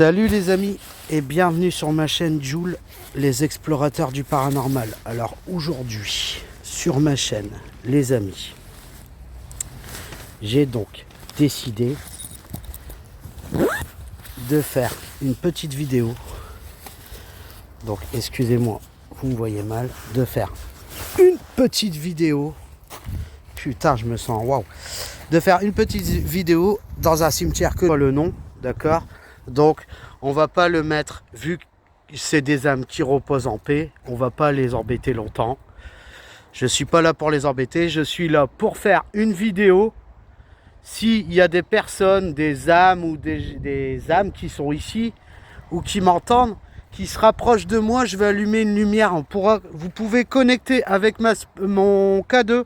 Salut les amis et bienvenue sur ma chaîne Joule, les explorateurs du paranormal. Alors aujourd'hui, sur ma chaîne, les amis, j'ai donc décidé de faire une petite vidéo. Donc excusez-moi, vous me voyez mal, de faire une petite vidéo. Putain, je me sens waouh. De faire une petite vidéo dans un cimetière que le nom, d'accord? Donc on va pas le mettre, vu que c'est des âmes qui reposent en paix, on va pas les embêter longtemps. Je suis pas là pour les embêter, je suis là pour faire une vidéo. S'il y a des personnes, des âmes ou des âmes qui sont ici ou qui m'entendent, qui se rapprochent de moi, je vais allumer une lumière. Vous pouvez connecter avec mon K2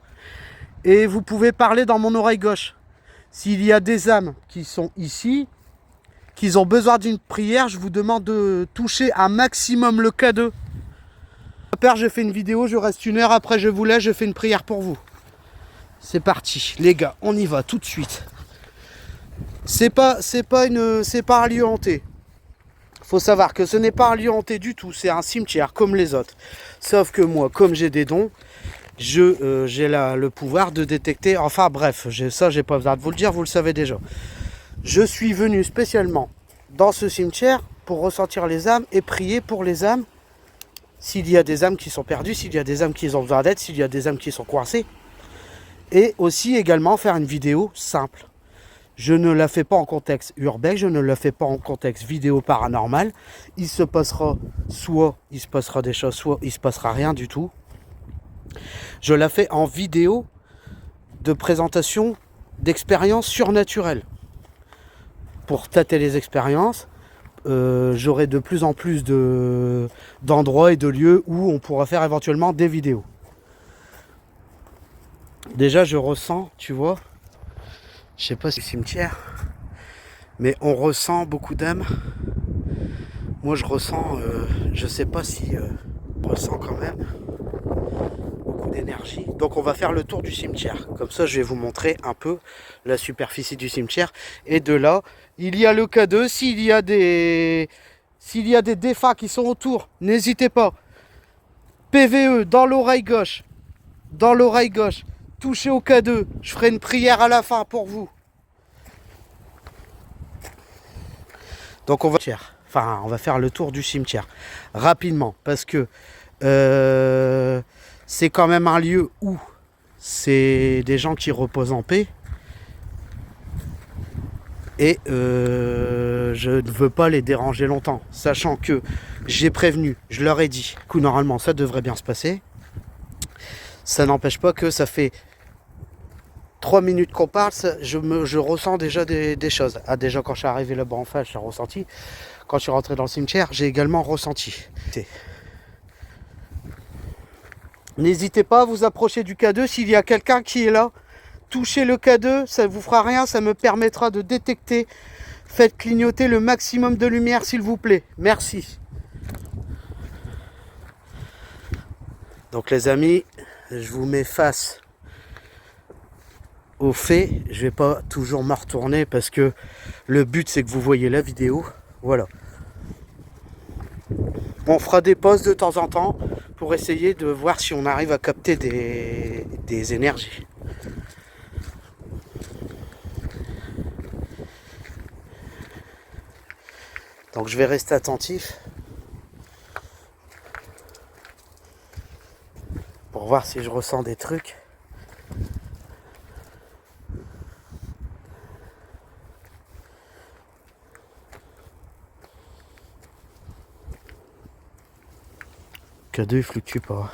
et vous pouvez parler dans mon oreille gauche. S'il y a des âmes qui sont ici, qu'ils ont besoin d'une prière, je vous demande de toucher un maximum le K2. Père, je fais une vidéo, je reste une heure, après je vous laisse, je fais une prière pour vous. C'est parti, les gars, on y va tout de suite. C'est pas un lieu hanté. Faut savoir que ce n'est pas un lieu hanté du tout, c'est un cimetière comme les autres. Sauf que moi, comme j'ai des dons, j'ai le pouvoir de détecter, enfin bref, ça j'ai pas besoin de vous le dire, vous le savez déjà. Je suis venu spécialement dans ce cimetière pour ressentir les âmes et prier pour les âmes. S'il y a des âmes qui sont perdues, s'il y a des âmes qui ont besoin d'aide, s'il y a des âmes qui sont coincées. Et aussi également faire une vidéo simple. Je ne la fais pas en contexte urbain, je ne la fais pas en contexte vidéo paranormal. Il se passera des choses, soit il se passera rien du tout. Je la fais en vidéo de présentation d'expériences surnaturelles. Pour tâter les expériences, j'aurai de plus en plus d'endroits et de lieux où on pourra faire éventuellement des vidéos. Déjà, je ressens, tu vois, je sais pas si c'est cimetière, mais on ressent beaucoup d'âmes. Moi, je ressens, je sais pas si on ressent quand même beaucoup d'énergie. Donc, on va faire le tour du cimetière. Comme ça, je vais vous montrer un peu la superficie du cimetière. Et de là, il y a le K2. S'il y a des défunts qui sont autour, n'hésitez pas. PVE dans l'oreille gauche. Dans l'oreille gauche. Touchez au K2. Je ferai une prière à la fin pour vous. Donc on va faire le tour du cimetière rapidement. Parce que c'est quand même un lieu où c'est des gens qui reposent en paix. Et je ne veux pas les déranger longtemps, sachant que j'ai prévenu, je leur ai dit que normalement ça devrait bien se passer. Ça n'empêche pas que ça fait 3 minutes qu'on parle, je ressens déjà des choses. Ah, déjà quand je suis arrivé là-bas en face, j'ai ressenti. Quand je suis rentré dans le cimetière, j'ai également ressenti. N'hésitez pas à vous approcher du K2 s'il y a quelqu'un qui est là. Touchez le K2, ça ne vous fera rien, ça me permettra de détecter. Faites clignoter le maximum de lumière s'il vous plaît. Merci. Donc les amis, je vous mets face aux faits. Je ne vais pas toujours me retourner parce que le but c'est que vous voyez la vidéo. Voilà. On fera des pauses de temps en temps pour essayer de voir si on arrive à capter des énergies. Donc je vais rester attentif pour voir si je ressens des trucs. K2 il fluctue pas.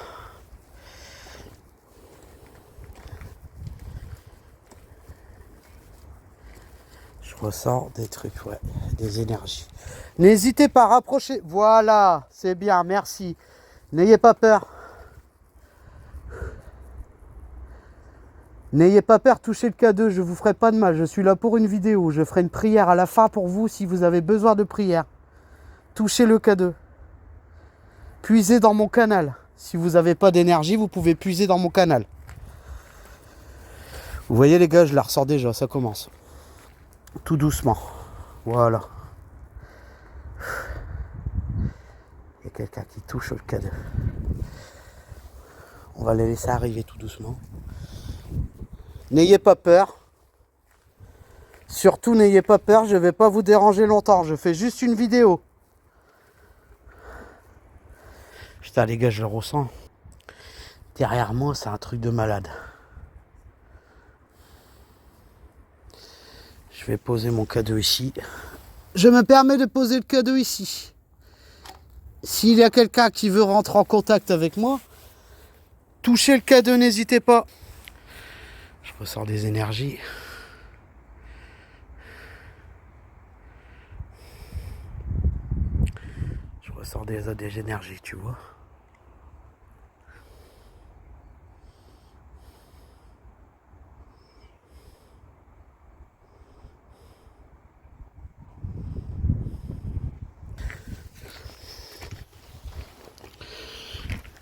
Je ressens des trucs, ouais, des énergies. N'hésitez pas à rapprocher. Voilà, c'est bien, merci. N'ayez pas peur. N'ayez pas peur, touchez le K2, je vous ferai pas de mal. Je suis là pour une vidéo. Je ferai une prière à la fin pour vous si vous avez besoin de prière. Touchez le K2. Puisez dans mon canal. Si vous n'avez pas d'énergie, vous pouvez puiser dans mon canal. Vous voyez les gars, je la ressors déjà, ça commence. Tout doucement. Voilà. Il y a quelqu'un qui touche au cadeau. On va les laisser arriver tout doucement. N'ayez pas peur. Surtout n'ayez pas peur, je ne vais pas vous déranger longtemps. Je fais juste une vidéo. Putain les gars, je le ressens. Derrière moi, c'est un truc de malade. Je vais poser mon cadeau ici. Je me permets de poser le cadeau ici. S'il y a quelqu'un qui veut rentrer en contact avec moi, touchez le cadeau, n'hésitez pas. Je ressors des énergies. Je ressors des énergies, tu vois.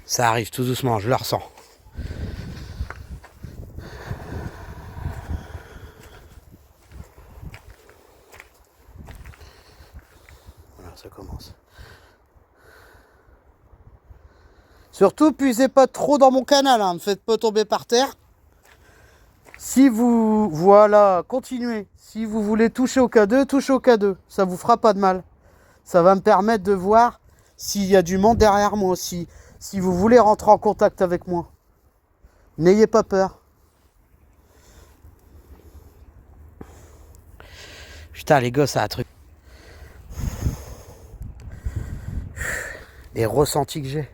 Ça arrive tout doucement, je le ressens. Voilà, ça commence. Surtout, puisez pas trop dans mon canal, hein. Ne me faites pas tomber par terre. Si vous... Voilà, continuez. Si vous voulez toucher au K2, touchez au K2. Ça vous fera pas de mal. Ça va me permettre de voir s'il y a du monde derrière moi aussi. Si vous voulez rentrer en contact avec moi. N'ayez pas peur. Putain, les gosses, ça a un truc. Les ressentis que j'ai.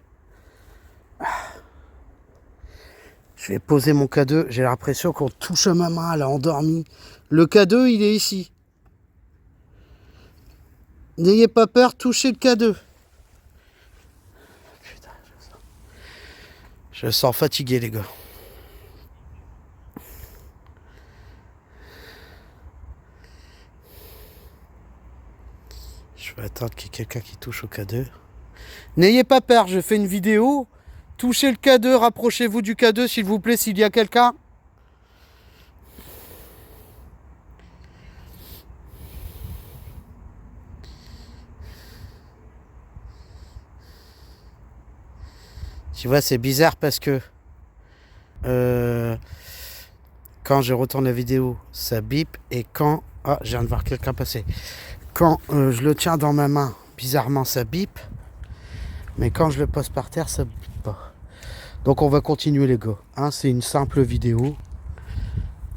Je vais poser mon K2. J'ai l'impression qu'on touche à ma main. Elle a endormi. Le K2, il est ici. N'ayez pas peur, touchez le K2. Putain, je sens fatigué, les gars. Je vais attendre qu'il y ait quelqu'un qui touche au K2. N'ayez pas peur, je fais une vidéo. Touchez le K2, rapprochez-vous du K2 s'il vous plaît, s'il y a quelqu'un. Tu vois, c'est bizarre parce que quand je retourne la vidéo, ça bip. Et quand... Ah, je viens de voir quelqu'un passer. Quand je le tiens dans ma main, bizarrement, ça bip. Mais quand je le pose par terre, ça bip pas. Donc on va continuer les gars. Hein, c'est une simple vidéo.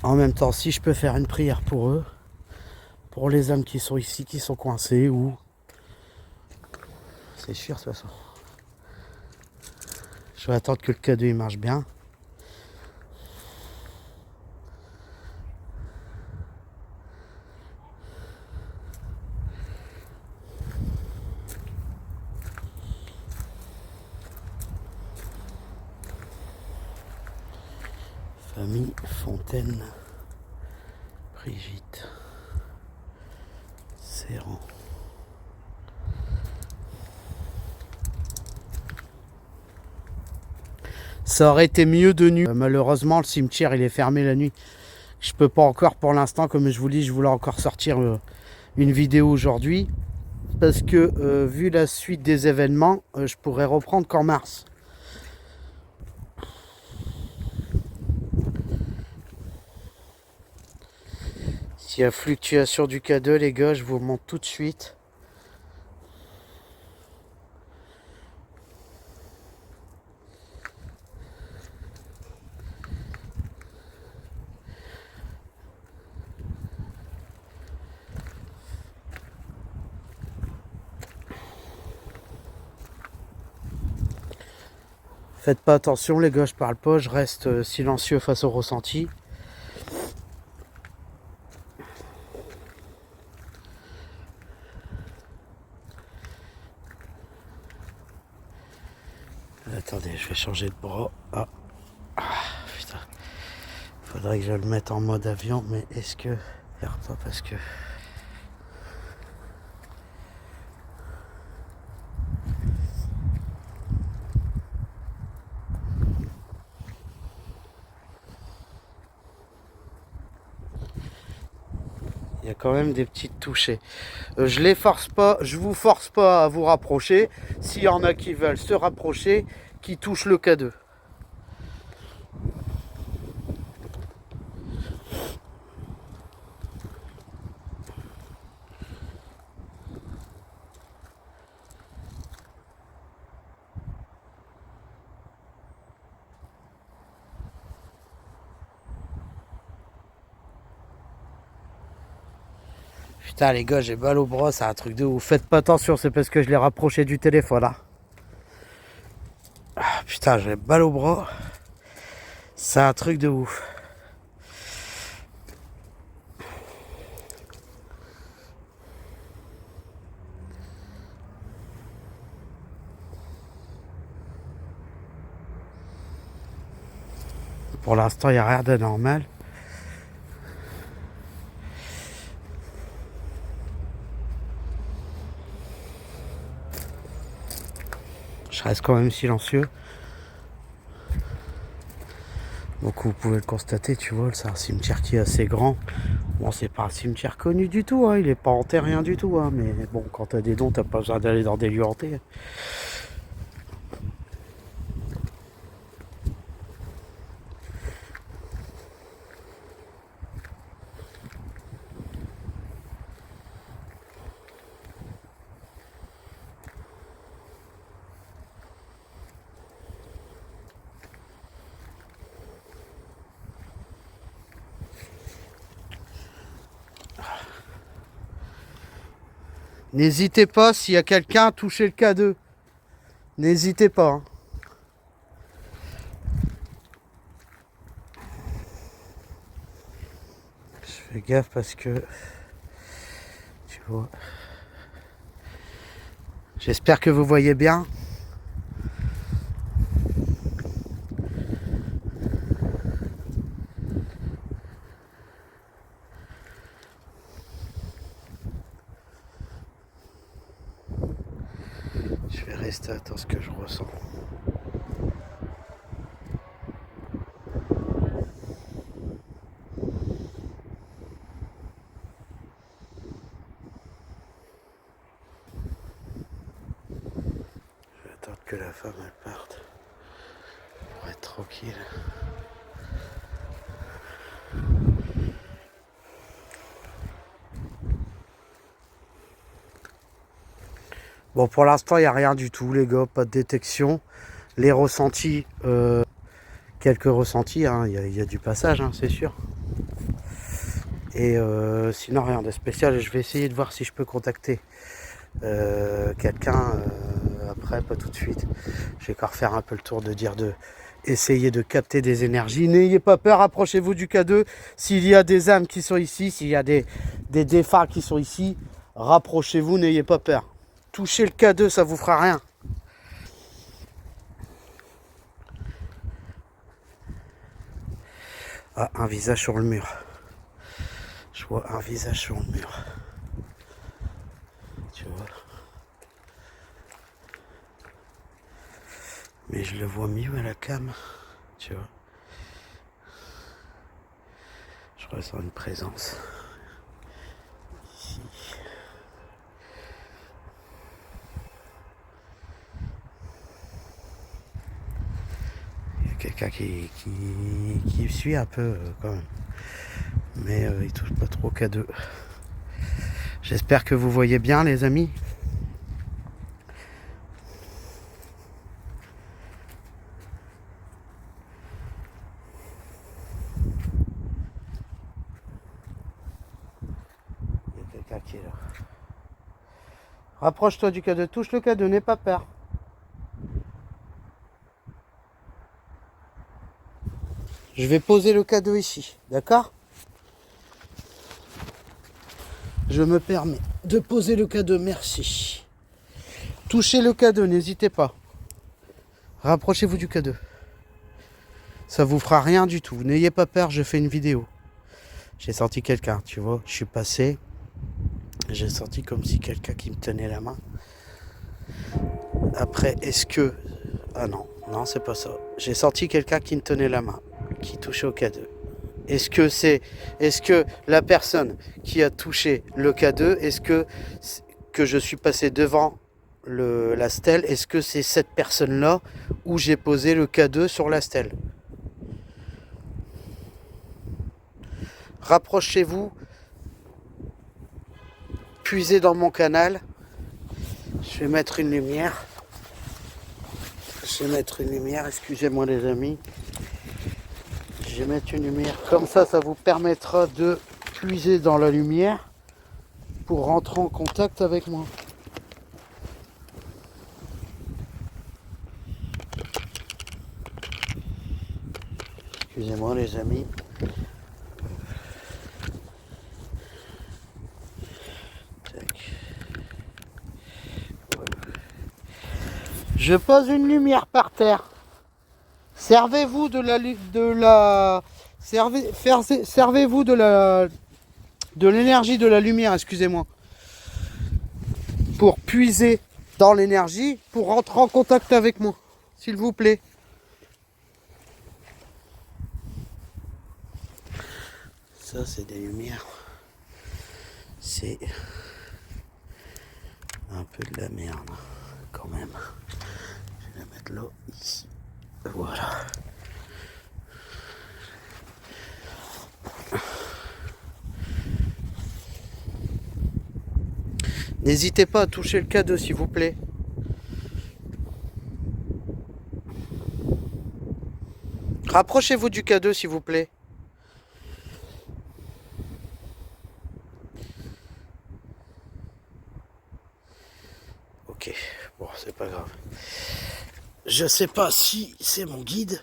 En même temps, si je peux faire une prière pour eux, pour les âmes qui sont ici, qui sont coincés ou... C'est sûr de toute façon. Je vais attendre que le cadeau il marche bien. Famille Fontaine, Brigitte, Serrant. Ça aurait été mieux de nuit. Malheureusement, le cimetière il est fermé la nuit. Je peux pas encore pour l'instant, comme je vous dis, je voulais encore sortir une vidéo aujourd'hui. Parce que vu la suite des événements, je pourrais reprendre qu'en mars. S'il y a fluctuation du K2, les gars, je vous montre tout de suite. Faites pas attention les gars, je parle pas, je reste silencieux face au ressenti. Attendez, je vais changer de bras. Ah, putain. Faudrait que je le mette en mode avion, mais est-ce que... Regarde pas parce que... Il y a quand même des petites touchées. Je les force pas, je vous force pas à vous rapprocher. S'il y en a qui veulent se rapprocher, qui touchent le K2. Putain les gars, j'ai mal au bras, c'est un truc de ouf. Faites pas attention, c'est parce que je l'ai rapproché du téléphone là. Ah, putain, j'ai mal au bras. C'est un truc de ouf. Pour l'instant, il n'y a rien de normal. Je reste quand même silencieux. Donc vous pouvez le constater, tu vois, c'est un cimetière qui est assez grand. Bon, c'est pas un cimetière connu du tout, hein, il est pas hanté, rien du tout. Hein, mais bon, quand t'as des dons, t'as pas besoin d'aller dans des lieux hantés. N'hésitez pas, s'il y a quelqu'un, à toucher le K2. N'hésitez pas. Hein. Je fais gaffe parce que... Tu vois... J'espère que vous voyez bien. Je vais rester attention à ce que je ressens. Je vais attendre que la femme elle parte pour être tranquille. Bon, pour l'instant, il n'y a rien du tout, les gars, pas de détection. Les ressentis, quelques ressentis, hein, il y a du passage, hein, c'est sûr. Et sinon, rien de spécial. Je vais essayer de voir si je peux contacter quelqu'un après, pas tout de suite. Je vais encore faire un peu le tour de dire de essayer de capter des énergies. N'ayez pas peur, approchez-vous du K2. S'il y a des âmes qui sont ici, s'il y a des défunts qui sont ici, rapprochez-vous, n'ayez pas peur. Touchez le K2, ça vous fera rien. Ah, un visage sur le mur. Je vois un visage sur le mur. Tu vois. Mais je le vois mieux à la cam. Tu vois. Je ressens une présence. Ici. Quelqu'un qui suit un peu quand même. Mais il touche pas trop K2. J'espère que vous voyez bien les amis. Il y a quelqu'un qui est là. Rapproche-toi du K2, touche le K2, n'aie pas peur. Je vais poser le K2 ici, d'accord? Je me permets de poser le K2, merci. Touchez le K2, n'hésitez pas. Rapprochez-vous du K2. Ça vous fera rien du tout. N'ayez pas peur, je fais une vidéo. J'ai senti quelqu'un, tu vois. Je suis passé. J'ai senti comme si quelqu'un qui me tenait la main. Après, est-ce que... Ah non, non, c'est pas ça. J'ai senti quelqu'un qui me tenait la main. Qui touchait au K2. Est-ce que la personne qui a touché le K2, est-ce que je suis passé devant la stèle, est-ce que c'est cette personne-là où j'ai posé le K2 sur la stèle? Rapprochez-vous, puisez dans mon canal. Je vais mettre une lumière. Excusez-moi les amis. Je vais mettre une lumière. Comme ça vous permettra de puiser dans la lumière pour rentrer en contact avec moi. Excusez-moi les amis. Je pose une lumière par terre. Servez-vous servez-vous de l'énergie de la lumière, excusez-moi, pour puiser dans l'énergie, pour rentrer en contact avec moi, s'il vous plaît. Ça, c'est des lumières. C'est un peu de la merde, quand même. Je vais la mettre là, ici. Voilà. N'hésitez pas à toucher le K2, s'il vous plaît. Rapprochez-vous du K2, s'il vous plaît. Ok, bon, c'est pas grave. Je sais pas si c'est mon guide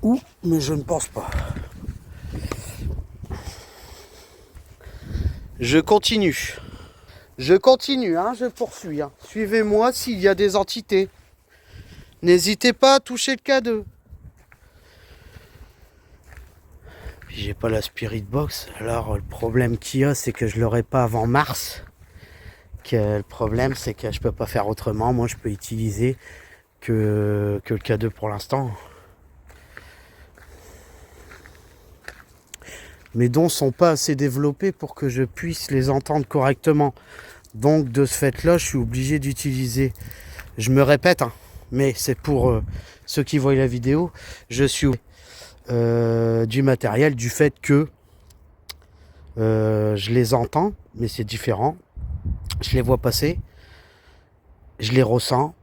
ou, mais je ne pense pas. Je continue. Je poursuis. Suivez-moi s'il y a des entités. N'hésitez pas à toucher le K2. Puis j'ai pas la Spirit Box. Alors le problème qu'il y a, c'est que je l'aurai pas avant mars. Le problème, c'est que je peux pas faire autrement. Moi, je peux utiliser que le K2 pour l'instant. Mes dons sont pas assez développés pour que je puisse les entendre correctement. Donc de ce fait-là, je suis obligé d'utiliser. Je me répète, mais c'est pour ceux qui voient la vidéo. Je suis du matériel du fait que je les entends, mais c'est différent. Je les vois passer, je les ressens.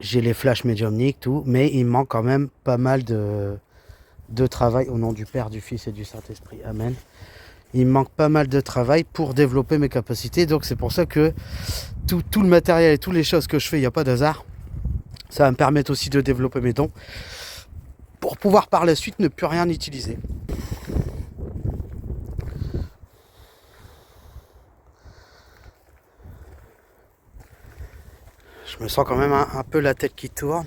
J'ai les flashs médiumniques, tout, mais il manque quand même pas mal de travail au nom du Père, du Fils et du Saint-Esprit. Amen. Il me manque pas mal de travail pour développer mes capacités. Donc c'est pour ça que tout le matériel et toutes les choses que je fais, il n'y a pas d'hasard. Ça va me permettre aussi de développer mes dons pour pouvoir par la suite ne plus rien utiliser. Je me sens quand même un peu la tête qui tourne.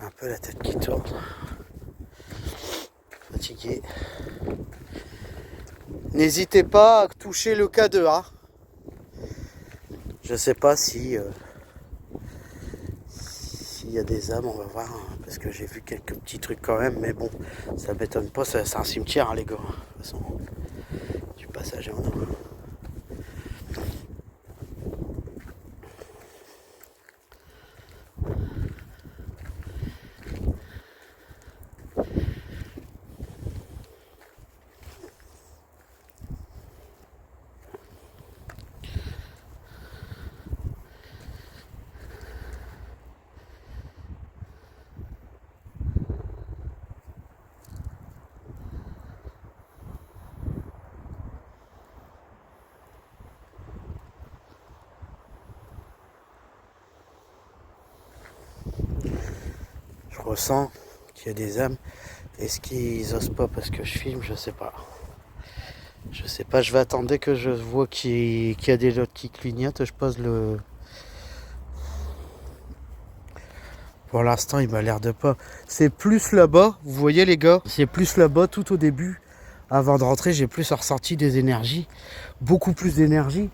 Un peu la tête qui tourne. Fatigué. N'hésitez pas à toucher le K2. Je sais pas si s'il y a des âmes, on va voir. Parce que j'ai vu quelques petits trucs quand même. Mais bon, ça m'étonne pas. C'est un cimetière, les gars. De toute façon, du passager en or. Je ressens qu'il y a des âmes. Est-ce qu'ils osent pas parce que je filme? Je sais pas. Je sais pas, je vais attendre dès que je vois qu'il y a des lots qui clignotent, je pose le... Pour l'instant, il m'a l'air de pas. C'est plus là-bas, vous voyez les gars, c'est plus là-bas tout au début. Avant de rentrer, j'ai plus ressenti des énergies, beaucoup plus d'énergie.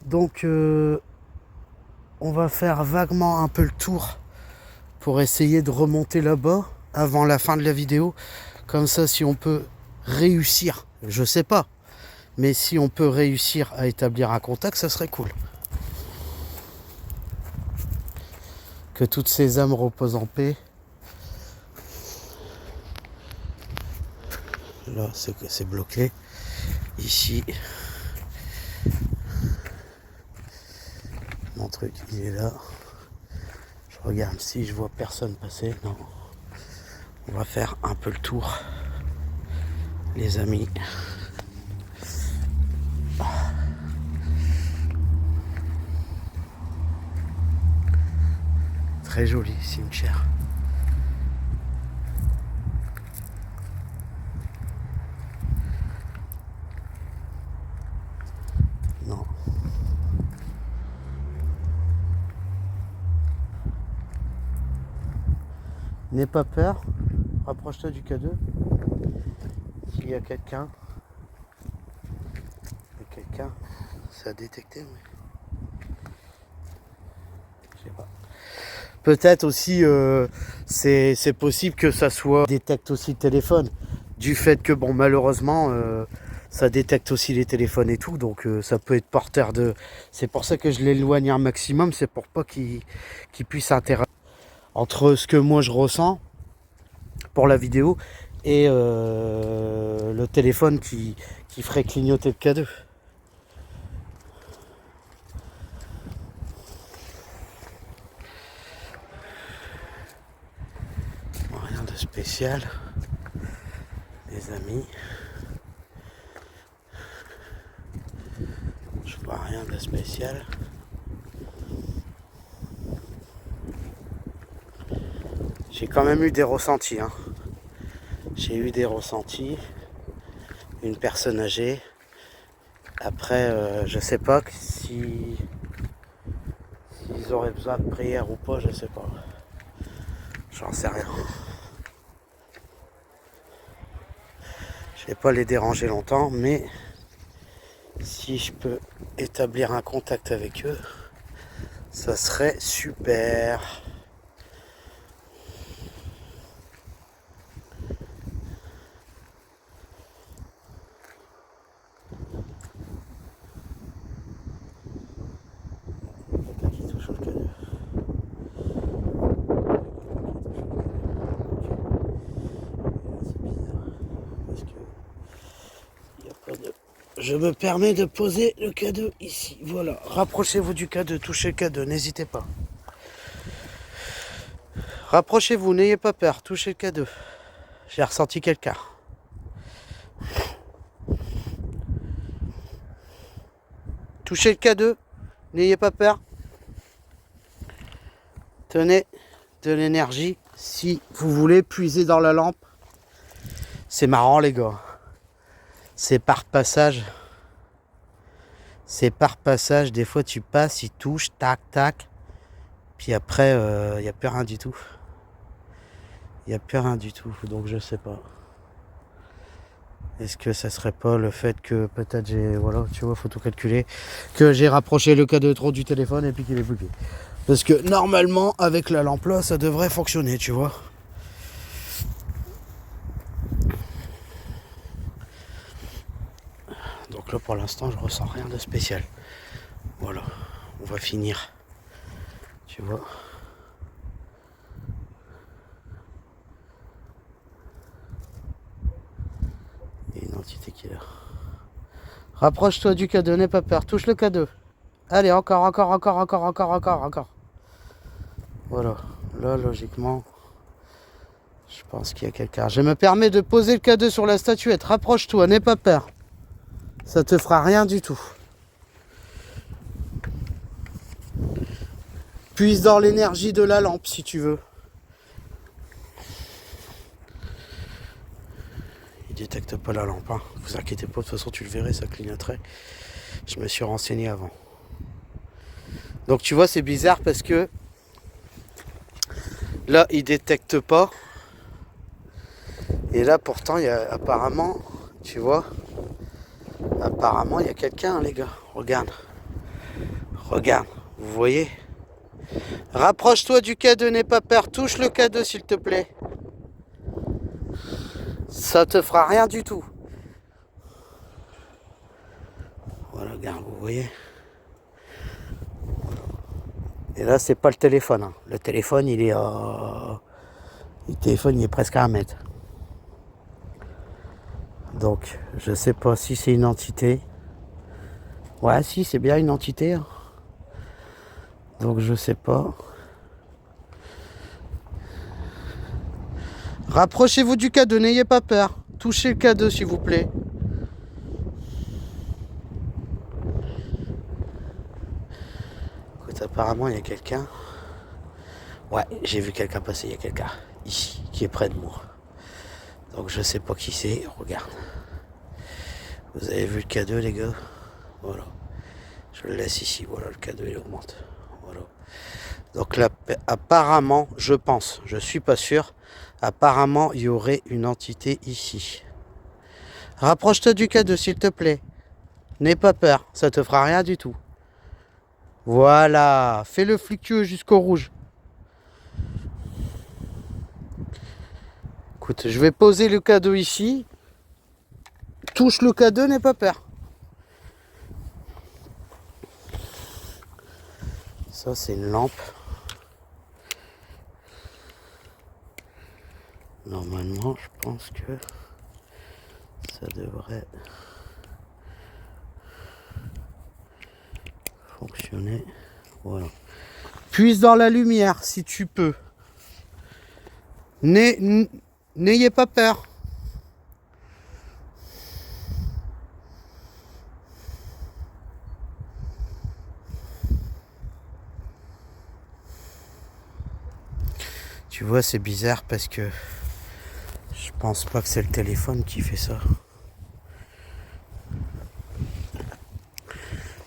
Donc, on va faire vaguement un peu le tour pour essayer de remonter là-bas avant la fin de la vidéo. Comme ça, si on peut réussir, je sais pas, mais si on peut réussir à établir un contact, ça serait cool. Que toutes ces âmes reposent en paix. Là, c'est bloqué. Ici, mon truc, il est là. Je regarde si je vois personne passer. Non. On va faire un peu le tour, les amis. Très joli cimetière. Non. N'aie pas peur. Rapproche-toi du K2. S'il y a quelqu'un. Ça a détecté, mais je sais pas. Peut-être aussi, c'est possible que ça soit détecte aussi le téléphone. Du fait que, bon, malheureusement, ça détecte aussi les téléphones et tout. Donc, ça peut être porteur de... C'est pour ça que je l'éloigne un maximum. C'est pour pas qu'il puisse interagir entre ce que moi je ressens pour la vidéo et le téléphone qui ferait clignoter le K2. Rien de spécial, les amis. Je vois rien de spécial. J'ai quand même eu des ressentis. Hein. J'ai eu des ressentis. Une personne âgée. Après, je sais pas s'ils auraient besoin de prière ou pas, je sais pas. J'en sais rien. Je vais pas les déranger longtemps, mais si je peux établir un contact avec eux, ça serait super. Je me permets de poser le K2 ici. Voilà. Rapprochez-vous du K2. Touchez le K2. N'hésitez pas. Rapprochez-vous. N'ayez pas peur. Touchez le K2. J'ai ressenti quelqu'un. Touchez le K2. N'ayez pas peur. Tenez de l'énergie. Si vous voulez puiser dans la lampe. C'est marrant, les gars. C'est par passage. C'est par passage. Des fois, tu passes, il touche, tac, tac. Puis après, il n'y a plus rien du tout. Il n'y a plus rien du tout. Donc, je sais pas. Est-ce que ça serait pas le fait que peut-être j'ai... Voilà, tu vois, faut tout calculer. Que j'ai rapproché le K2 trop du téléphone et puis qu'il est bloqué. Parce que normalement, avec la lampe là, ça devrait fonctionner, tu vois. Donc là, pour l'instant, je ressens rien de spécial. Voilà, on va finir. Tu vois. Il y a une entité qui est là. Rapproche-toi du K2, n'aie pas peur. Touche le K2. Allez, encore. Voilà. Là, logiquement, je pense qu'il y a quelqu'un. Je me permets de poser le K2 sur la statuette. Rapproche-toi, n'aie pas peur. Ça te fera rien du tout. Puise dans l'énergie de la lampe si tu veux. Il détecte pas la lampe. Hein. Vous inquiétez pas, de toute façon tu le verrais, ça clignoterait. Je me suis renseigné avant. Donc tu vois, c'est bizarre parce que là, il détecte pas. Et là, pourtant, il y a apparemment, tu vois, apparemment, il y a quelqu'un, les gars. Regarde. Regarde. Vous voyez? Rapproche-toi du K2, n'aie pas peur. Touche le K2 s'il te plaît. Ça te fera rien du tout. Voilà, regarde, vous voyez. Et là, c'est pas le téléphone. Hein. Le téléphone, il est presque à 1 mètre. Donc, je sais pas si c'est une entité. Ouais, si, c'est bien une entité. Hein. Donc, je sais pas. Rapprochez-vous du K2, n'ayez pas peur. Touchez le K2, s'il vous plaît. Écoute, apparemment, il y a quelqu'un. Ouais, j'ai vu quelqu'un passer. Il y a quelqu'un ici, qui est près de moi. Donc, je sais pas qui c'est. Regarde. Vous avez vu le K2, les gars? Voilà. Je le laisse ici. Voilà, le K2, il augmente. Voilà. Donc là, apparemment, je pense, je suis pas sûr, apparemment, il y aurait une entité ici. Rapproche-toi du K2, s'il te plaît. N'aie pas peur, ça te fera rien du tout. Voilà, fais le fluctueux jusqu'au rouge. Écoute, je vais poser le K2 ici. Touche le K2, n'aie pas peur. Ça, c'est une lampe. Normalement, je pense que ça devrait fonctionner. Voilà. Puise dans la lumière si tu peux. N'ayez pas peur. Tu vois, c'est bizarre parce que je pense pas que c'est le téléphone qui fait ça.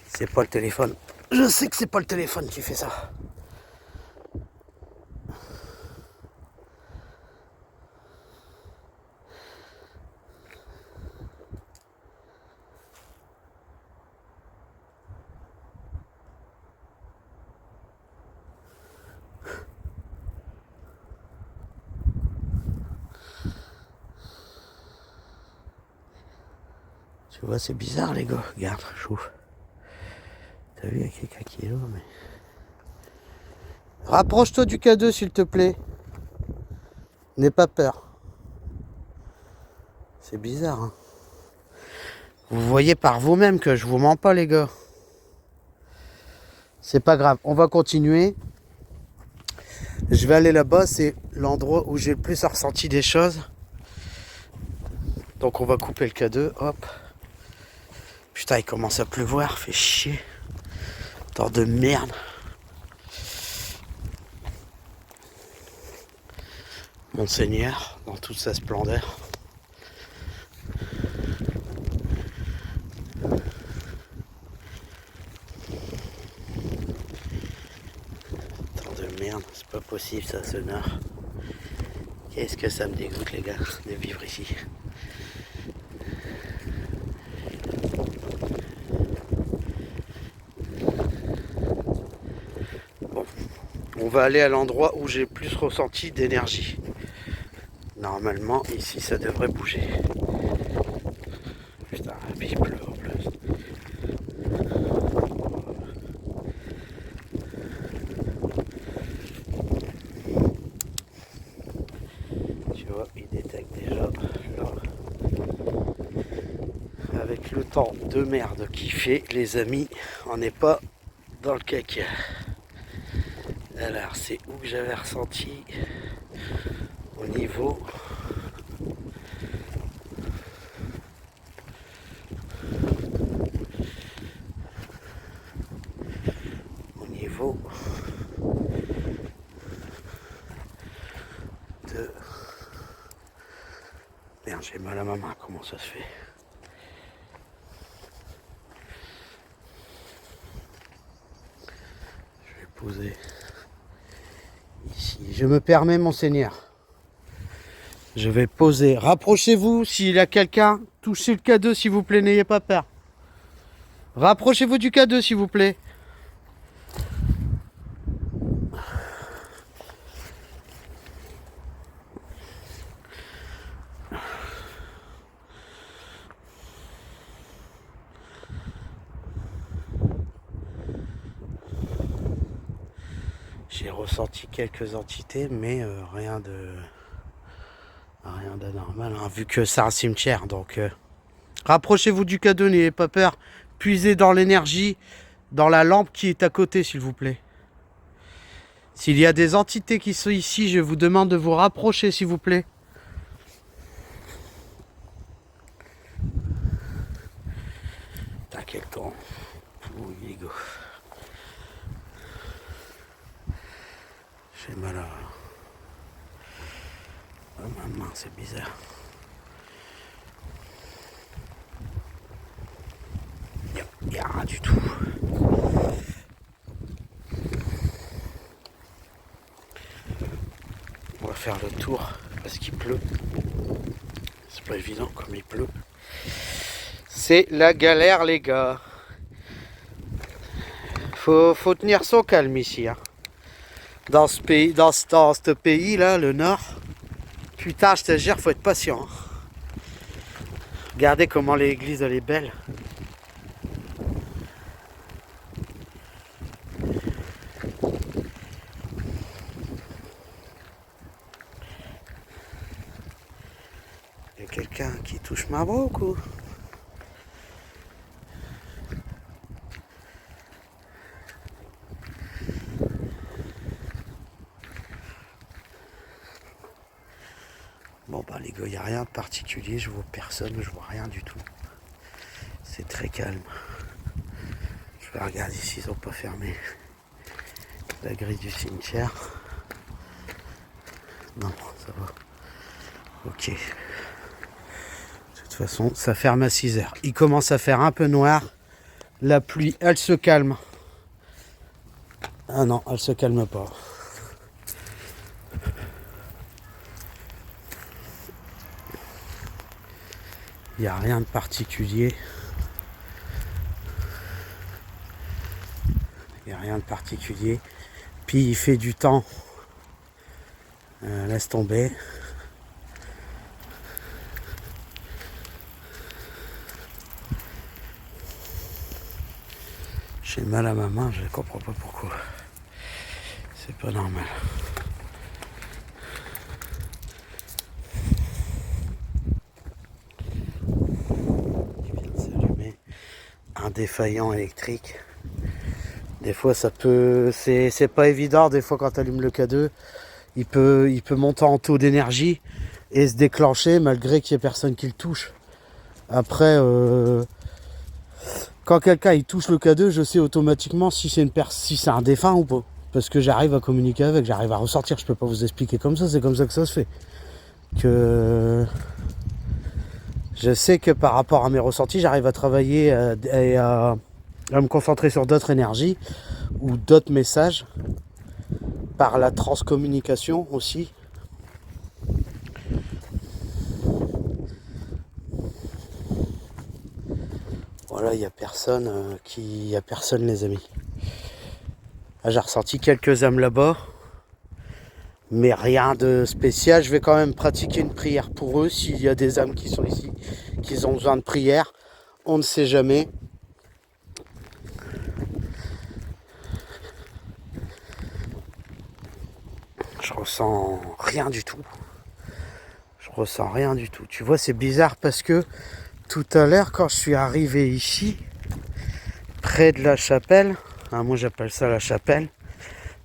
C'est pas le téléphone. Je sais que c'est pas le téléphone qui fait ça. Tu vois, c'est bizarre, les gars. Regarde, chauffe. T'as vu, il y a quelqu'un qui est là, mais... Rapproche-toi du K2, s'il te plaît. N'aie pas peur. C'est bizarre, hein. Vous voyez par vous-même que je vous mens pas, les gars. C'est pas grave, on va continuer. Je vais aller là-bas, c'est l'endroit où j'ai le plus ressenti des choses. Donc on va couper le K2, hop. Putain, il commence à pleuvoir, fait chier. Temps de merde. Monseigneur, dans toute sa splendeur. Temps de merde, c'est pas possible ça, ce nord. Qu'est-ce que ça me dégoûte, les gars, de vivre ici. Bon, on va aller à l'endroit où j'ai le plus ressenti d'énergie. Normalement, ici, ça devrait bouger. Putain, il pleut en plus. Tu vois, il détecte déjà là. Avec le temps de merde qu'il fait, les amis, on n'est pas dans le caca. Alors, c'est où que j'avais ressenti au niveau de... Merde, j'ai mal à ma main, comment ça se fait? Je vais poser ici. Je me permets, monseigneur. Je vais poser. Rapprochez-vous s'il y a quelqu'un. Touchez le K2 s'il vous plaît, n'ayez pas peur. Rapprochez-vous du K2 s'il vous plaît. J'ai ressenti quelques entités, mais rien d'anormal, hein, vu que c'est un cimetière. Donc, rapprochez-vous du cadeau, n'ayez pas peur. Puisez dans l'énergie, dans la lampe qui est à côté, s'il vous plaît. S'il y a des entités qui sont ici, je vous demande de vous rapprocher, s'il vous plaît. T'as quel temps? Oui, go. J'ai mal à ma main, c'est bizarre. Il n'y a rien du tout. On va faire le tour parce qu'il pleut. C'est pas évident comme il pleut. C'est la galère, les gars. Faut tenir son calme ici. Hein. Dans ce pays, dans ce pays là, le nord. Putain, je te jure, faut être patient. Regardez comment l'église elle est belle. Il y a quelqu'un qui touche ma broque ou? Bon bah les gars, il n'y a rien de particulier, je vois personne, je vois rien du tout. C'est très calme. Je vais regarder s'ils n'ont pas fermé la grille du cimetière. Non, ça va. Ok. De toute façon, ça ferme à 6 h. Il commence à faire un peu noir. La pluie, elle se calme. Ah non, elle se calme pas. Il n'y a rien de particulier. Il n'y a rien de particulier. Puis il fait du temps. Laisse tomber. J'ai mal à ma main, je ne comprends pas pourquoi. C'est pas normal. Il vient de s'allumer. Un défaillant électrique. Des fois ça peut. C'est pas évident, des fois quand tu allumes le K2, il peut monter en taux d'énergie et se déclencher malgré qu'il n'y ait personne qui le touche. Après, quand quelqu'un il touche le K2, je sais automatiquement si c'est un défunt ou pas. Parce que j'arrive à communiquer avec, j'arrive à ressortir, je peux pas vous expliquer comme ça, c'est comme ça que ça se fait. Que je sais que par rapport à mes ressentis, j'arrive à travailler et à me concentrer sur d'autres énergies ou d'autres messages par la transcommunication aussi. Voilà, il n'y a personne les amis. Ah, j'ai ressenti quelques âmes là-bas, mais rien de spécial. Je vais quand même pratiquer une prière pour eux s'il y a des âmes qui sont ici, qui ont besoin de prière. On ne sait jamais. Je ressens rien du tout. Je ressens rien du tout. Tu vois, c'est bizarre parce que tout à l'heure, quand je suis arrivé ici, près de la chapelle, hein, moi j'appelle ça la chapelle.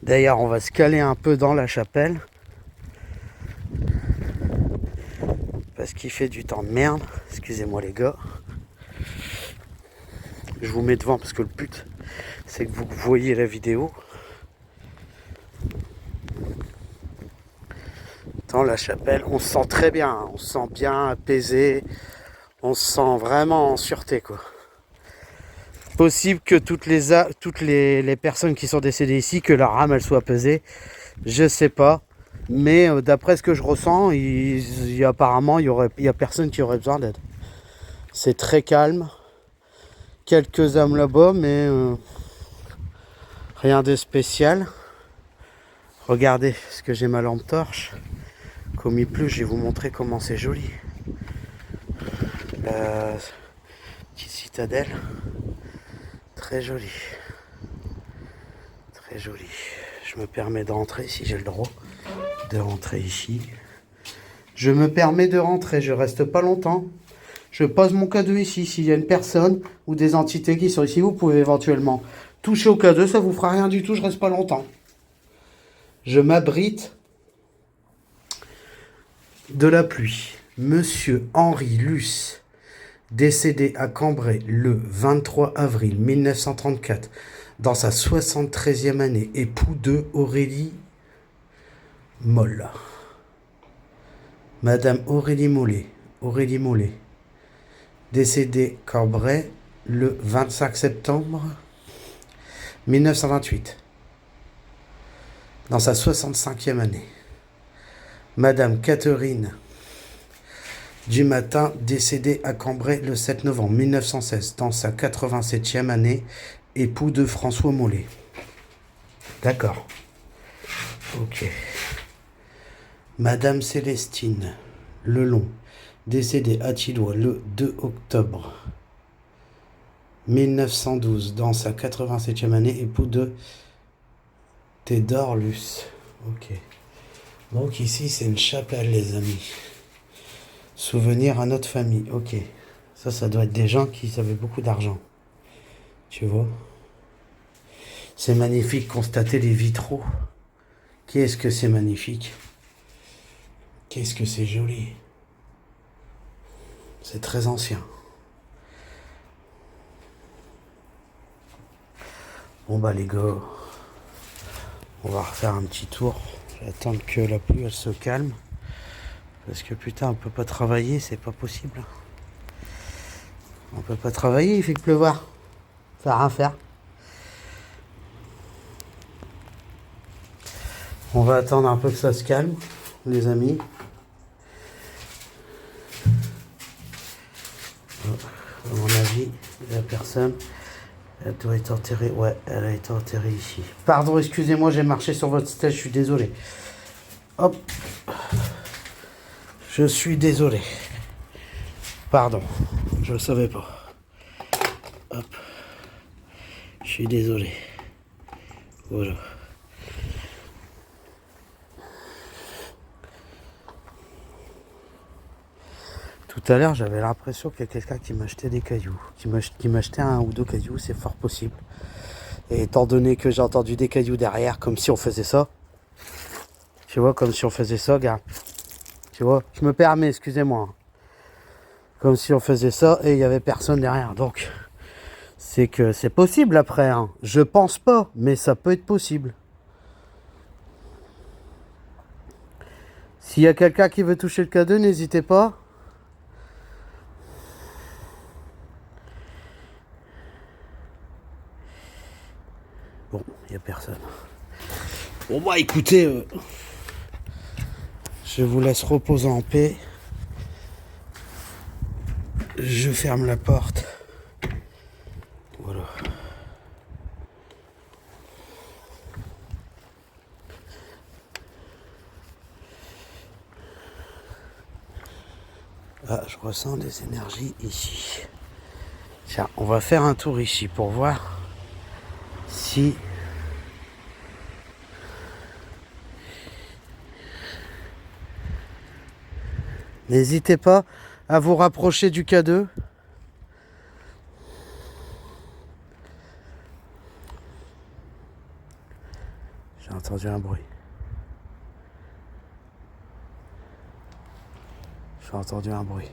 D'ailleurs, on va se caler un peu dans la chapelle. Parce qu'il fait du temps de merde. Excusez-moi les gars. Je vous mets devant parce que le but, c'est que vous voyez la vidéo. Dans la chapelle, on se sent très bien. On se sent bien apaisé. On se sent vraiment en sûreté, quoi. Possible que toutes les personnes qui sont décédées ici, que leur âme elle soit pesée, je sais pas, mais d'après ce que je ressens, apparemment il y a personne qui aurait besoin d'aide. C'est très calme, quelques âmes là-bas, mais rien de spécial. Regardez, parce que j'ai ma lampe torche, comme il pleut, je vais vous montrer comment c'est joli. La petite citadelle. Très joli. Très joli. Je je me permets de rentrer si j'ai le droit de rentrer ici. Je me permets de rentrer, je reste pas longtemps. Je pose mon cadeau ici. S'il y a une personne ou des entités qui sont ici, vous pouvez éventuellement toucher au cadeau, ça vous fera rien du tout, je reste pas longtemps. Je m'abrite de la pluie. Monsieur Henri Luce, décédé à Cambrai le 23 avril 1934, dans sa 73e année, époux de Aurélie Molle. Madame Aurélie Mollet, décédée Cambrai le 25 septembre 1928, dans sa 65e année. Madame Catherine Dumatin, décédée à Cambrai le 7 novembre 1916, dans sa 87e année, époux de François Mollet. D'accord. Ok. Madame Célestine Lelon, décédée à Tilloy le 2 octobre 1912, dans sa 87e année, époux de Théodore Luce. Ok. Donc ici, c'est une chapelle, les amis. Souvenir à notre famille. Ok. Ça doit être des gens qui avaient beaucoup d'argent. Tu vois? C'est magnifique, constater les vitraux. Qu'est-ce que c'est magnifique. Qu'est-ce que c'est joli. C'est très ancien. Bon bah les gars, on va refaire un petit tour. J'attends que la pluie elle se calme. Parce que putain, on peut pas travailler, c'est pas possible. On peut pas travailler, il fait que pleuvoir. Ça va rien faire. On va attendre un peu que ça se calme, les amis. À mon avis, la personne, elle doit être enterrée. Ouais, elle a été enterrée ici. Pardon, excusez-moi, j'ai marché sur votre stèle, je suis désolé. Hop. Je suis désolé. Pardon, je ne savais pas. Hop. Je suis désolé. Voilà. Tout à l'heure, j'avais l'impression qu'il y a quelqu'un qui m'achetait des cailloux. Qui m'achetait un ou deux cailloux, c'est fort possible. Et étant donné que j'ai entendu des cailloux derrière, comme si on faisait ça. Tu vois, comme si on faisait ça, gars. Tu vois, je me permets, excusez-moi. Comme si on faisait ça et il n'y avait personne derrière. Donc, c'est que c'est possible après. Hein. Je pense pas, mais ça peut être possible. S'il y a quelqu'un qui veut toucher le cadeau, n'hésitez pas. Bon, il n'y a personne. Bon bah écoutez, je vous laisse reposer en paix. Je ferme la porte. Voilà. Ah, je ressens des énergies ici. Tiens, on va faire un tour ici pour voir si... N'hésitez pas à vous rapprocher du cadeau. J'ai entendu un bruit. J'ai entendu un bruit.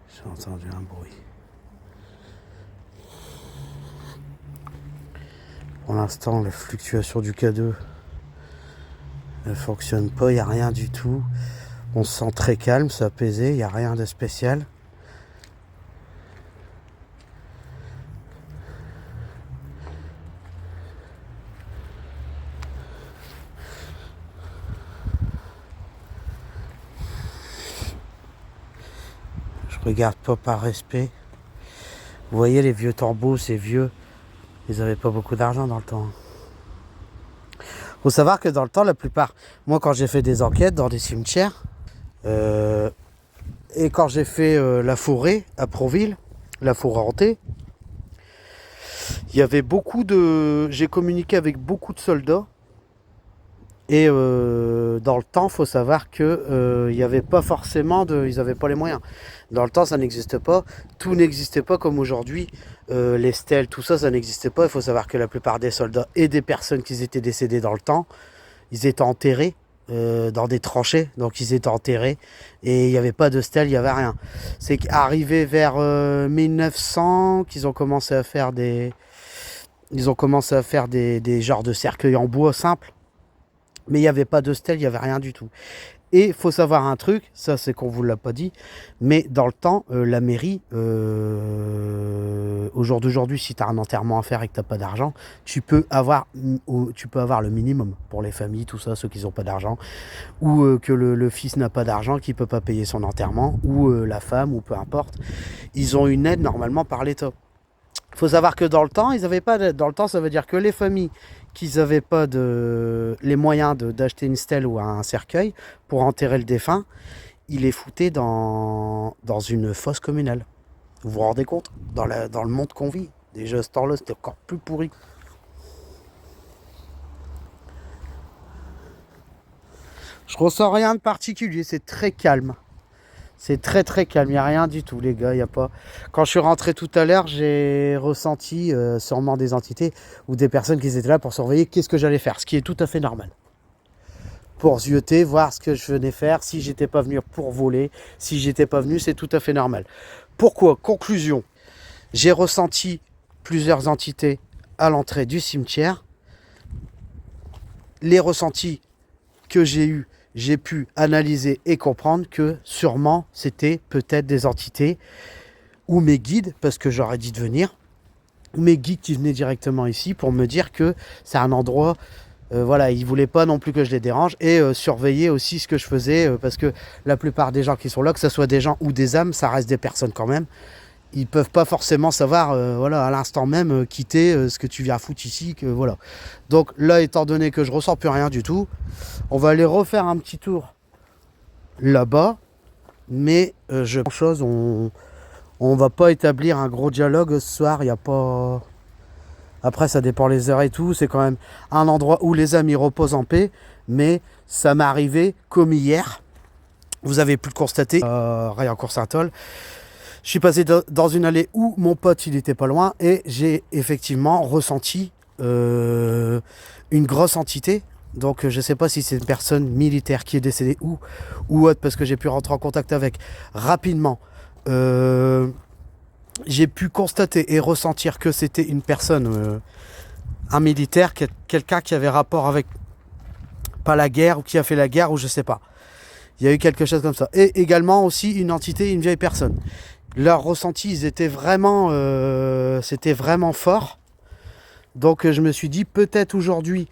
J'ai entendu un bruit. Pour l'instant, la fluctuation du cadeau ne fonctionne pas, il n'y a rien du tout. On se sent très calme, c'est apaisé, il n'y a rien de spécial. Je regarde pas par respect. Vous voyez les vieux tombeaux, ces vieux, ils n'avaient pas beaucoup d'argent dans le temps. Faut savoir que dans le temps, la plupart, moi quand j'ai fait des enquêtes dans des cimetières, et quand j'ai fait la forêt à Proville, la forêt hantée. Il y avait beaucoup de... J'ai communiqué avec beaucoup de soldats. Et dans le temps, il faut savoir que il n'y avait pas forcément de... Ils n'avaient pas les moyens. Dans le temps, ça n'existait pas. Tout n'existait pas comme aujourd'hui. Les stèles, tout ça, ça n'existait pas. Il faut savoir que la plupart des soldats et des personnes qui étaient décédées dans le temps, ils étaient enterrés dans des tranchées. Donc ils étaient enterrés. Et il n'y avait pas de stèles, il n'y avait rien. C'est qu'arrivé vers 1900 qu'ils ont commencé à faire des... Ils ont commencé à faire des genres de cercueils en bois simples. Mais il n'y avait pas de stèle, il n'y avait rien du tout. Et il faut savoir un truc, ça c'est qu'on ne vous l'a pas dit, mais dans le temps, la mairie, au jour d'aujourd'hui, si tu as un enterrement à faire et que tu n'as pas d'argent, tu peux avoir le minimum pour les familles, tout ça, ceux qui n'ont pas d'argent, ou que le fils n'a pas d'argent, qui ne peut pas payer son enterrement, ou la femme, ou peu importe. Ils ont une aide normalement par l'État. Il faut savoir que dans le temps, ils n'avaient pas d'aide. Dans le temps, ça veut dire que les familles qui n'avaient pas les moyens d'acheter une stèle ou un cercueil pour enterrer le défunt, ils les foutaient dans une fosse communale. Vous vous rendez compte dans le monde qu'on vit. Déjà, ce temps-là, c'était encore plus pourri. Je ressens rien de particulier, c'est très calme. C'est très très calme, il n'y a rien du tout les gars, il y a pas... Quand je suis rentré tout à l'heure, j'ai ressenti sûrement des entités ou des personnes qui étaient là pour surveiller qu'est-ce que j'allais faire, ce qui est tout à fait normal. Pour zioter, voir ce que je venais faire, si j'étais pas venu pour voler, si j'étais pas venu, c'est tout à fait normal. Pourquoi? Conclusion, j'ai ressenti plusieurs entités à l'entrée du cimetière. Les ressentis que j'ai pu analyser et comprendre que sûrement c'était peut-être des entités ou mes guides, parce que j'aurais dit de venir, ou mes guides qui venaient directement ici pour me dire que c'est un endroit, voilà, ils ne voulaient pas non plus que je les dérange et surveiller aussi ce que je faisais, parce que la plupart des gens qui sont là, que ce soit des gens ou des âmes, ça reste des personnes quand même. Ils peuvent pas forcément savoir, voilà, à l'instant même quitter ce que tu viens foutre ici, que voilà. Donc là, étant donné que je ressens plus rien du tout, on va aller refaire un petit tour là-bas, mais on va pas établir un gros dialogue ce soir. Il y a pas. Après, ça dépend les heures et tout. C'est quand même un endroit où les amis reposent en paix, mais ça m'est arrivé comme hier. Vous avez pu le constater, Rayancourt-Saint-Ol. Je suis passé dans une allée où mon pote il était pas loin et j'ai effectivement ressenti une grosse entité. Donc je ne sais pas si c'est une personne militaire qui est décédée ou autre, parce que j'ai pu rentrer en contact avec rapidement. J'ai pu constater et ressentir que c'était une personne, un militaire, quelqu'un qui avait rapport avec pas la guerre ou qui a fait la guerre ou je sais pas. Il y a eu quelque chose comme ça. Et également aussi une entité, une vieille personne. Leurs ressentis, ils étaient vraiment, c'était vraiment fort. Donc je me suis dit peut-être aujourd'hui,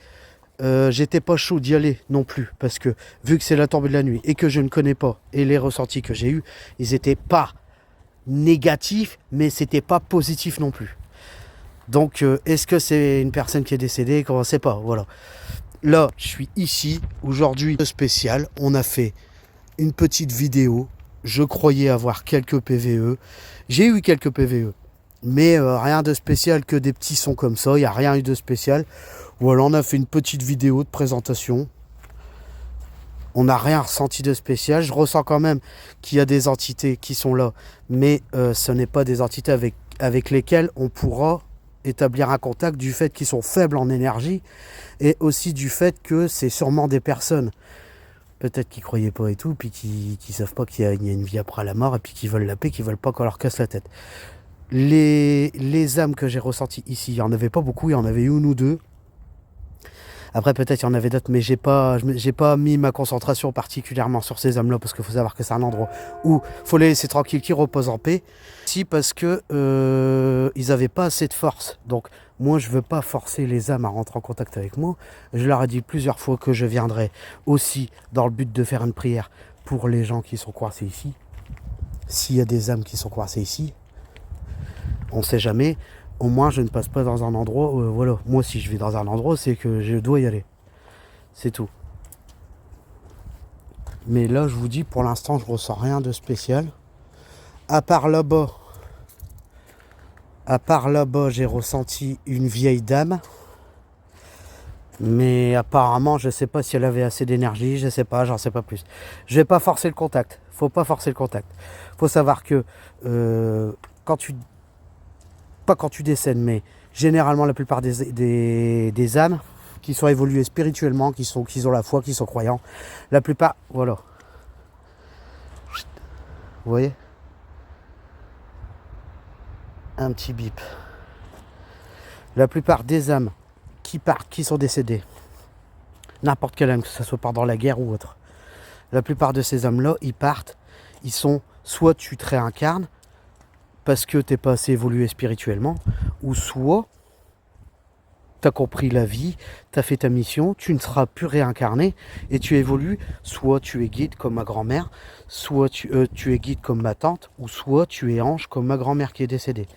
j'étais pas chaud d'y aller non plus, parce que vu que c'est la tombée de la nuit et que je ne connais pas, et les ressentis que j'ai eus, ils étaient pas négatifs, mais c'était pas positif non plus. Donc est-ce que c'est une personne qui est décédée? On ne sait pas, voilà. Là, je suis ici aujourd'hui, spécial. On a fait une petite vidéo. Je croyais avoir quelques PVE. J'ai eu quelques PVE. Mais rien de spécial, que des petits sons comme ça. Il n'y a rien eu de spécial. Voilà, on a fait une petite vidéo de présentation. On n'a rien ressenti de spécial. Je ressens quand même qu'il y a des entités qui sont là. Mais ce n'est pas des entités avec lesquelles on pourra établir un contact, du fait qu'ils sont faibles en énergie. Et aussi du fait que c'est sûrement des personnes peut-être qu'ils croyaient pas et tout, puis qui savent pas qu'il y a une vie après la mort, et puis qui veulent la paix, qui veulent pas qu'on leur casse la tête. Les âmes que j'ai ressenties ici, il y en avait pas beaucoup, il y en avait une ou deux. Après peut-être il y en avait d'autres, mais j'ai pas mis ma concentration particulièrement sur ces âmes-là, parce qu'il faut savoir que c'est un endroit où faut les laisser tranquilles, qui reposent en paix. Si, parce que ils avaient pas assez de force. Donc moi je veux pas forcer les âmes à rentrer en contact avec moi. Je leur ai dit plusieurs fois que je viendrai aussi dans le but de faire une prière pour les gens qui sont coincés ici. S'il y a des âmes qui sont coincées ici, on sait jamais. Au moins je ne passe pas dans un endroit, voilà. Moi si je vais dans un endroit, c'est que je dois y aller. C'est tout. Mais là je vous dis, pour l'instant je ressens rien de spécial. À part là-bas, À part là-bas, j'ai ressenti une vieille dame. Mais apparemment, je sais pas si elle avait assez d'énergie, je sais pas, j'en sais pas plus. Je vais pas forcer le contact. Faut pas forcer le contact. Faut savoir que quand tu, pas quand tu décèdes, mais généralement la plupart des âmes qui sont évoluées spirituellement, qui ont la foi, qui sont croyants, la plupart, voilà. Vous voyez, un petit bip. La plupart des âmes qui partent, qui sont décédées, n'importe quelle âme, que ce soit pendant la guerre ou autre, la plupart de ces hommes-là, ils partent, ils sont, soit tu te réincarnes parce que t'es pas assez évolué spirituellement, ou soit tu as compris la vie, tu as fait ta mission, tu ne seras plus réincarné et tu évolues, soit tu es guide comme ma grand-mère, soit tu es guide comme ma tante, ou soit tu es ange comme ma grand-mère qui est décédée.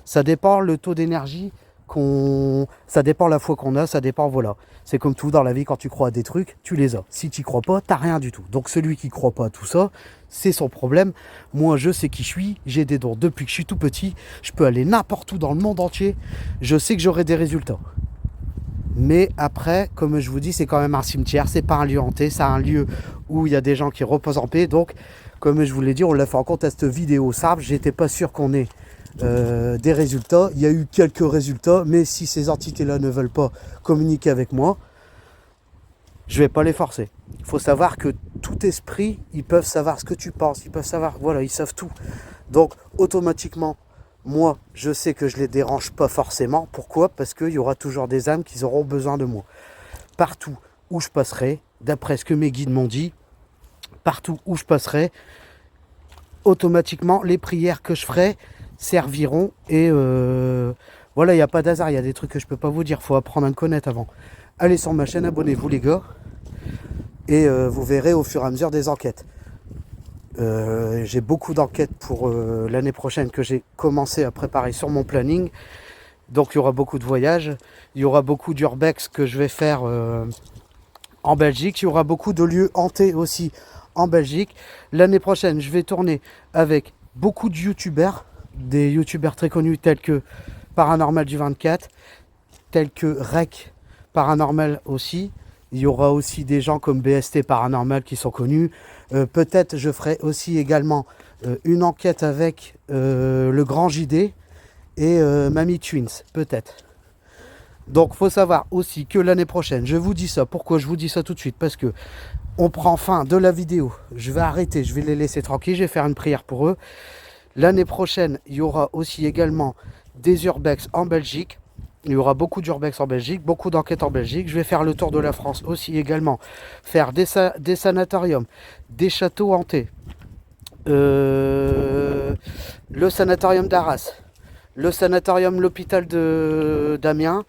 Ça dépend le taux d'énergie ça dépend la foi qu'on a, ça dépend, voilà. C'est comme tout dans la vie, quand tu crois à des trucs, tu les as. Si tu crois pas, t'as rien du tout. Donc celui qui croit pas à tout ça, c'est son problème. Moi, je sais qui je suis, j'ai des dons depuis que je suis tout petit, je peux aller n'importe où dans le monde entier, je sais que j'aurai des résultats. Mais après, comme je vous dis, c'est quand même un cimetière, c'est pas un lieu hanté, c'est un lieu où il y a des gens qui reposent en paix. Donc, comme je vous l'ai dit, on l'a fait en compte à cette vidéo simple, j'étais pas sûr qu'on ait des résultats. Il y a eu quelques résultats, mais si ces entités-là ne veulent pas communiquer avec moi, je vais pas les forcer. Il faut savoir que tout esprit, ils peuvent savoir ce que tu penses, ils peuvent savoir, voilà, ils savent tout. Donc, automatiquement, moi, je sais que je les dérange pas forcément. Pourquoi? Parce qu'il y aura toujours des âmes qui auront besoin de moi. Partout où je passerai, d'après ce que mes guides m'ont dit, partout où je passerai, automatiquement, les prières que je ferai serviront. Et voilà, il n'y a pas d'hasard, il y a des trucs que je peux pas vous dire. Il faut apprendre à me connaître avant. Allez sur ma chaîne, abonnez-vous les gars. Et vous verrez au fur et à mesure des enquêtes. J'ai beaucoup d'enquêtes pour l'année prochaine que j'ai commencé à préparer sur mon planning. Donc il y aura beaucoup de voyages. Il y aura beaucoup d'urbex que je vais faire en Belgique. Il y aura beaucoup de lieux hantés aussi en Belgique. L'année prochaine, je vais tourner avec beaucoup de youtubeurs. Des youtubeurs très connus tels que Paranormal du 24, tels que Rec Paranormal aussi. Il y aura aussi des gens comme BST Paranormal qui sont connus. Peut-être je ferai aussi également une enquête avec le Grand JD et Mamie Twins, peut-être. Donc il faut savoir aussi que l'année prochaine, je vous dis ça. Pourquoi je vous dis ça tout de suite? Parce que on prend fin de la vidéo. Je vais arrêter, je vais les laisser tranquilles. Je vais faire une prière pour eux. L'année prochaine, il y aura aussi également des urbex en Belgique. Il y aura beaucoup d'urbex en Belgique, beaucoup d'enquêtes en Belgique. Je vais faire le tour de la France aussi également. Faire des sanatoriums, des châteaux hantés. Le sanatorium d'Arras. Le sanatorium, l'hôpital d'Amiens.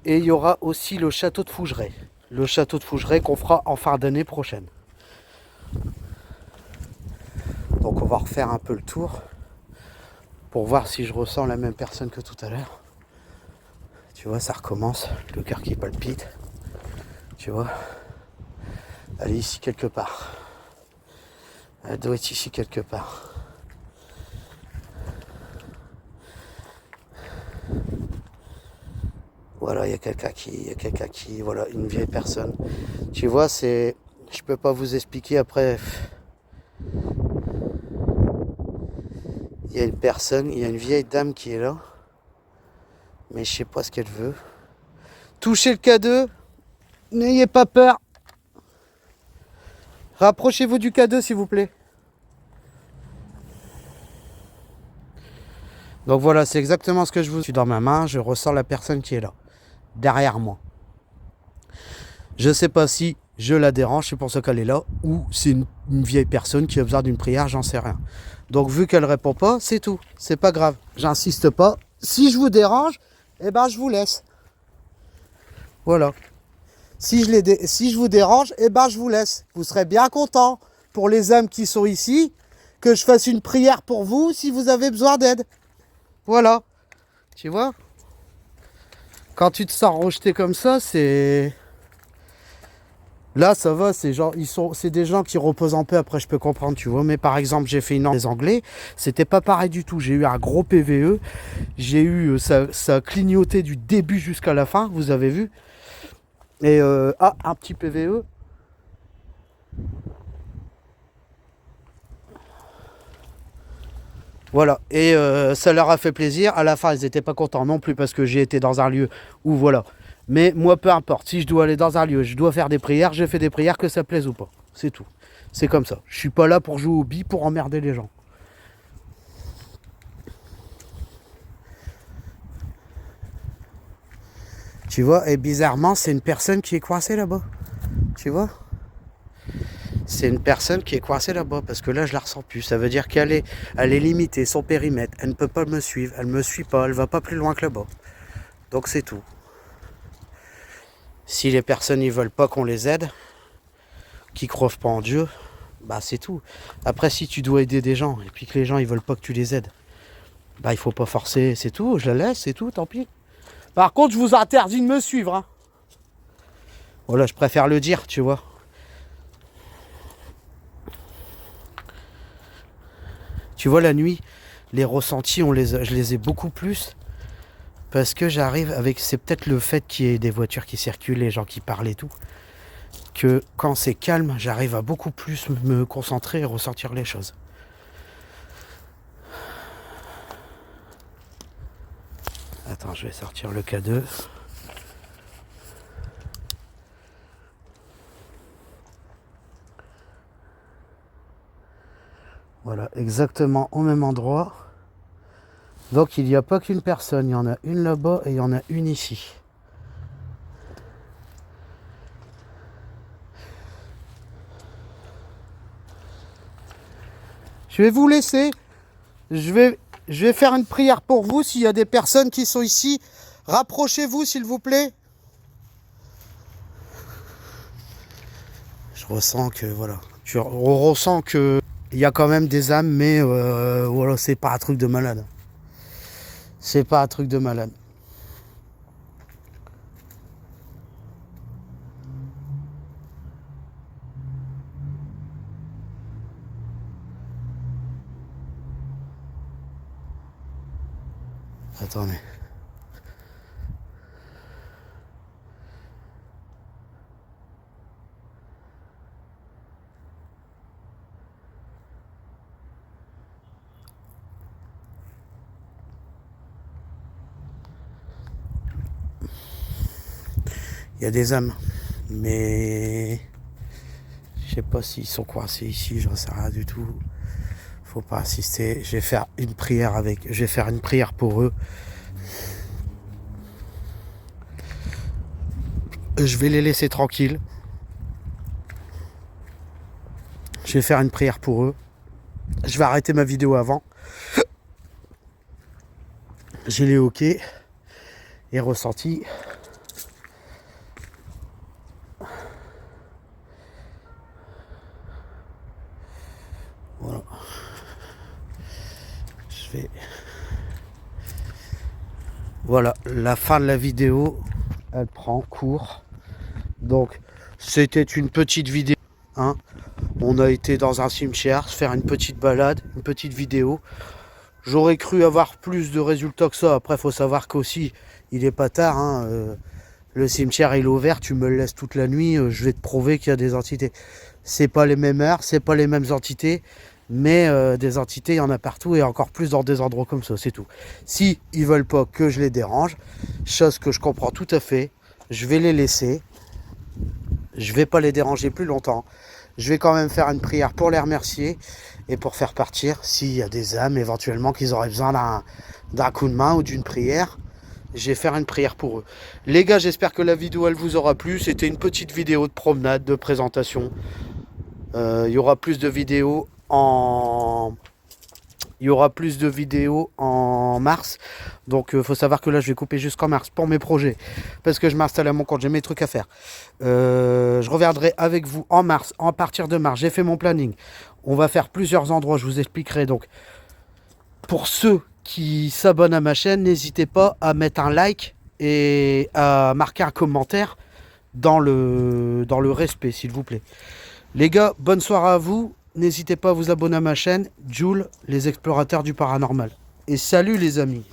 Et il y aura aussi le château de Fougeray. Le château de Fougeray qu'on fera en fin d'année prochaine. Donc on va refaire un peu le tour pour voir si je ressens la même personne que tout à l'heure. Tu vois, ça recommence, le cœur qui palpite. Tu vois, elle est ici quelque part. Elle doit être ici quelque part. Voilà, il y a quelqu'un qui, voilà, une vieille personne. Tu vois, je peux pas vous expliquer après. Il y a une personne, il y a une vieille dame qui est là. Mais je sais pas ce qu'elle veut. Touchez le K2. N'ayez pas peur. Rapprochez-vous du K2 s'il vous plaît. Donc voilà, c'est exactement ce que je vous suis dans ma main. Je ressens la personne qui est là, derrière moi. Je sais pas si je la dérange, c'est pour ça qu'elle est là, ou c'est une vieille personne qui a besoin d'une prière, j'en sais rien. Donc vu qu'elle répond pas, c'est tout. C'est pas grave. J'insiste pas. Si je vous dérange, eh ben je vous laisse. Voilà. Si je vous dérange, eh ben je vous laisse. Vous serez bien content pour les âmes qui sont ici, que je fasse une prière pour vous si vous avez besoin d'aide. Voilà. Tu vois? Quand tu te sens rejeté comme ça, c'est... Là, ça va, c'est des gens qui reposent un peu, après je peux comprendre, tu vois. Mais par exemple, j'ai fait une des Anglais, c'était pas pareil du tout. J'ai eu un gros PVE, j'ai eu, ça a clignoté du début jusqu'à la fin, vous avez vu. Et, un petit PVE. Voilà, et ça leur a fait plaisir. À la fin, ils n'étaient pas contents non plus parce que j'ai été dans un lieu où voilà. Mais moi, peu importe, si je dois aller dans un lieu, je dois faire des prières, je fais des prières, que ça plaise ou pas. C'est tout. C'est comme ça. Je suis pas là pour jouer aux billes, pour emmerder les gens. Tu vois, et bizarrement, c'est une personne qui est coincée là-bas. Tu vois? C'est une personne qui est coincée là-bas parce que là, je la ressens plus. Ça veut dire elle est limitée, son périmètre. Elle ne peut pas me suivre. Elle me suit pas. Elle va pas plus loin que là-bas. Donc c'est tout. Si les personnes ne veulent pas qu'on les aide, qui crevent pas en Dieu, bah c'est tout. Après, si tu dois aider des gens et puis que les gens ils veulent pas que tu les aides, bah il faut pas forcer, c'est tout. Je la laisse, c'est tout, tant pis. Par contre, je vous interdis de me suivre. Hein. Voilà, je préfère le dire, tu vois. Tu vois, la nuit, les ressentis, je les ai beaucoup plus. Parce que j'arrive avec... C'est peut-être le fait qu'il y ait des voitures qui circulent, les gens qui parlent et tout. Que quand c'est calme, j'arrive à beaucoup plus me concentrer et ressentir les choses. Attends, je vais sortir le K2. Voilà, exactement au même endroit. Donc il n'y a pas qu'une personne, il y en a une là-bas et il y en a une ici. Je vais vous laisser. Je vais faire une prière pour vous. S'il y a des personnes qui sont ici, rapprochez-vous s'il vous plaît. Je ressens que voilà. On ressent que il y a quand même des âmes, mais voilà, c'est pas un truc de malade. C'est pas un truc de malade. Attendez. Il y a des âmes, mais je sais pas s'ils sont coincés ici, j'en sais rien du tout. Faut pas insister. Je vais faire une prière pour eux. Je vais les laisser tranquilles. Je vais faire une prière pour eux. Je vais arrêter ma vidéo avant. J'ai les OK et ressentis. Voilà. Je vais... Voilà, la fin de la vidéo, elle prend court. Donc, c'était une petite vidéo. Hein. On a été dans un cimetière, faire une petite balade, une petite vidéo. J'aurais cru avoir plus de résultats que ça. Après, il faut savoir qu'aussi, il est pas tard. Hein. Le cimetière il est ouvert, tu me le laisses toute la nuit, je vais te prouver qu'il y a des entités. C'est pas les mêmes heures, c'est pas les mêmes entités, mais des entités, il y en a partout et encore plus dans des endroits comme ça, c'est tout. Si ils veulent pas que je les dérange, chose que je comprends tout à fait, je vais les laisser. Je vais pas les déranger plus longtemps. Je vais quand même faire une prière pour les remercier et pour faire partir s'il y a des âmes éventuellement qu'ils auraient besoin d'un coup de main ou d'une prière. Je vais faire une prière pour eux. Les gars, j'espère que la vidéo elle vous aura plu. C'était une petite vidéo de promenade, de présentation. Il y aura plus de vidéos en... Il y aura plus de vidéos en mars. Donc faut savoir que là je vais couper jusqu'en mars pour mes projets. Parce que je m'installe à mon compte, j'ai mes trucs à faire. Je reviendrai avec vous en mars, à partir de mars. J'ai fait mon planning. On va faire plusieurs endroits, je vous expliquerai. Donc pour ceux qui s'abonnent à ma chaîne, n'hésitez pas à mettre un like et à marquer un commentaire dans le respect, s'il vous plaît. Les gars, bonne soirée à vous. N'hésitez pas à vous abonner à ma chaîne, Jules, les explorateurs du paranormal. Et salut les amis.